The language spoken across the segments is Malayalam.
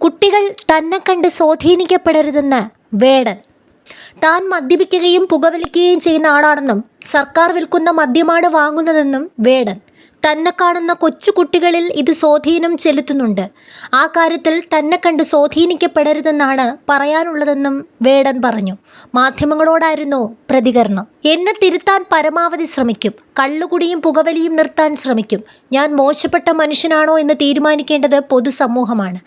കുട്ടികൾ തന്നെ കണ്ട് സ്വാധീനിക്കപ്പെടരുതെന്ന് വേടൻ. താൻ മദ്യപിക്കുകയും പുകവലിക്കുകയും ചെയ്യുന്ന ആളാണെന്നും സർക്കാർ വിൽക്കുന്ന മദ്യമാണ് വാങ്ങുന്നതെന്നും വേടൻ. തന്നെ കാണുന്ന കൊച്ചുകുട്ടികളിൽ ഇത് സ്വാധീനം ചെലുത്തുന്നുണ്ട്. ആ കാര്യത്തിൽ തന്നെ കണ്ട് സ്വാധീനിക്കപ്പെടരുതെന്നാണ് പറയാനുള്ളതെന്നും വേടൻ പറഞ്ഞു. മാധ്യമങ്ങളോടായിരുന്നു പ്രതികരണം. എന്നെ തിരുത്താൻ പരമാവധി ശ്രമിക്കും. കള്ളുകുടിയും പുകവലിയും നിർത്താൻ ശ്രമിക്കും. ഞാൻ മോശപ്പെട്ട മനുഷ്യനാണോ എന്ന് തീരുമാനിക്കേണ്ടത് പൊതുസമൂഹമാണ്.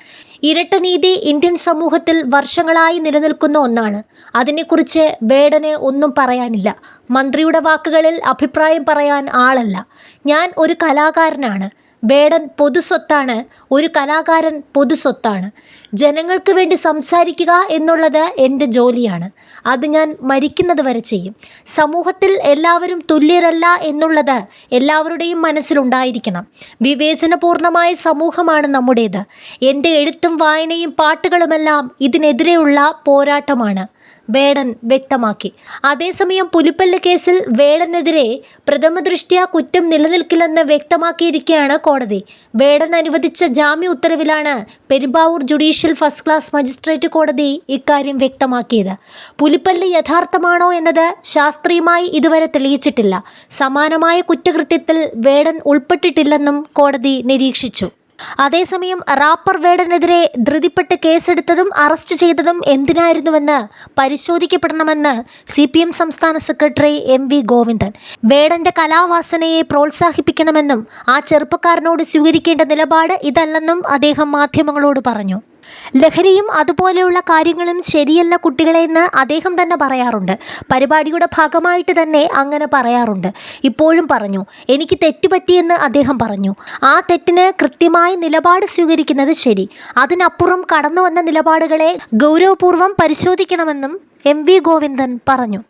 ഇരട്ട നീതി ഇന്ത്യൻ സമൂഹത്തിൽ വർഷങ്ങളായി നിലനിൽക്കുന്ന ഒന്നാണ്. അതിനെക്കുറിച്ച് വേടന് ഒന്നും പറയാനില്ല. മന്ത്രിയുടെ വാക്കുകളിൽ അഭിപ്രായം പറയാൻ ആളല്ല. ഞാൻ ഒരു കലാകാരനാണ്. വേടൻ പൊതുസ്വത്താണ്. ഒരു കലാകാരൻ പൊതുസ്വത്താണ്. ജനങ്ങൾക്ക് വേണ്ടി സംസാരിക്കുക എന്നുള്ളത് എൻ്റെ ജോലിയാണ്. അത് ഞാൻ മരിക്കുന്നത് വരെ ചെയ്യും. സമൂഹത്തിൽ എല്ലാവരും തുല്യരല്ല എന്നുള്ളത് എല്ലാവരുടെയും മനസ്സിലുണ്ടായിരിക്കണം. വിവേചനപൂർണമായ സമൂഹമാണ് നമ്മുടേത്. എൻ്റെ എഴുത്തും വായനയും പാട്ടുകളുമെല്ലാം ഇതിനെതിരെയുള്ള പോരാട്ടമാണ്, വേടൻ വ്യക്തമാക്കി. അതേസമയം പുലിപ്പല്ല് കേസിൽ വേടനെതിരെ പ്രഥമദൃഷ്ട്യാ കുറ്റം നിലനിൽക്കില്ലെന്ന് വ്യക്തമാക്കിയിരിക്കുകയാണ് കോടതി. വേടൻ അനുവദിച്ച ജാമ്യ ഉത്തരവിലാണ് Perumbavoor judicial first class magistrate കോടതി ഇക്കാര്യം വ്യക്തമാക്കിയത്. പുലിപ്പല്ല് യഥാർത്ഥമാണോ എന്നത് ശാസ്ത്രീയമായി ഇതുവരെ തെളിയിച്ചിട്ടില്ല. സമാനമായ കുറ്റകൃത്യത്തിൽ വേടൻ ഉൾപ്പെട്ടിട്ടില്ലെന്നും കോടതി നിരീക്ഷിച്ചു. അതേസമയം റാപ്പർ വേടനെതിരെ ധൃതിപ്പെട്ട് കേസെടുത്തതും അറസ്റ്റ് ചെയ്തതും എന്തിനായിരുന്നുവെന്ന് പരിശോധിക്കപ്പെടണമെന്ന് CPM സംസ്ഥാന സെക്രട്ടറി MV ഗോവിന്ദൻ. വേടന്റെ കലാവാസനയെ പ്രോത്സാഹിപ്പിക്കണമെന്നും ആ ചെറുപ്പക്കാരനോട് സ്വീകരിക്കേണ്ട നിലപാട് ഇതല്ലെന്നും അദ്ദേഹം മാധ്യമങ്ങളോട് പറഞ്ഞു. ലഹരിയും അതുപോലെയുള്ള കാര്യങ്ങളും ശരിയല്ല കുട്ടികളെ എന്ന് അദ്ദേഹം തന്നെ പറയാറുണ്ട്. പരിപാടിയുടെ ഭാഗമായിട്ട് തന്നെ അങ്ങനെ പറയാറുണ്ട്. ഇപ്പോഴും പറഞ്ഞു. എനിക്ക് തെറ്റുപറ്റിയെന്ന് അദ്ദേഹം പറഞ്ഞു. ആ തെറ്റിന് കൃത്യമായ നിലപാട് സ്വീകരിക്കുന്നത് ശരി. അതിനപ്പുറം കടന്നു വന്ന നിലപാടുകളെ ഗൗരവപൂർവ്വം പരിശോധിക്കണമെന്നും MV ഗോവിന്ദൻ പറഞ്ഞു.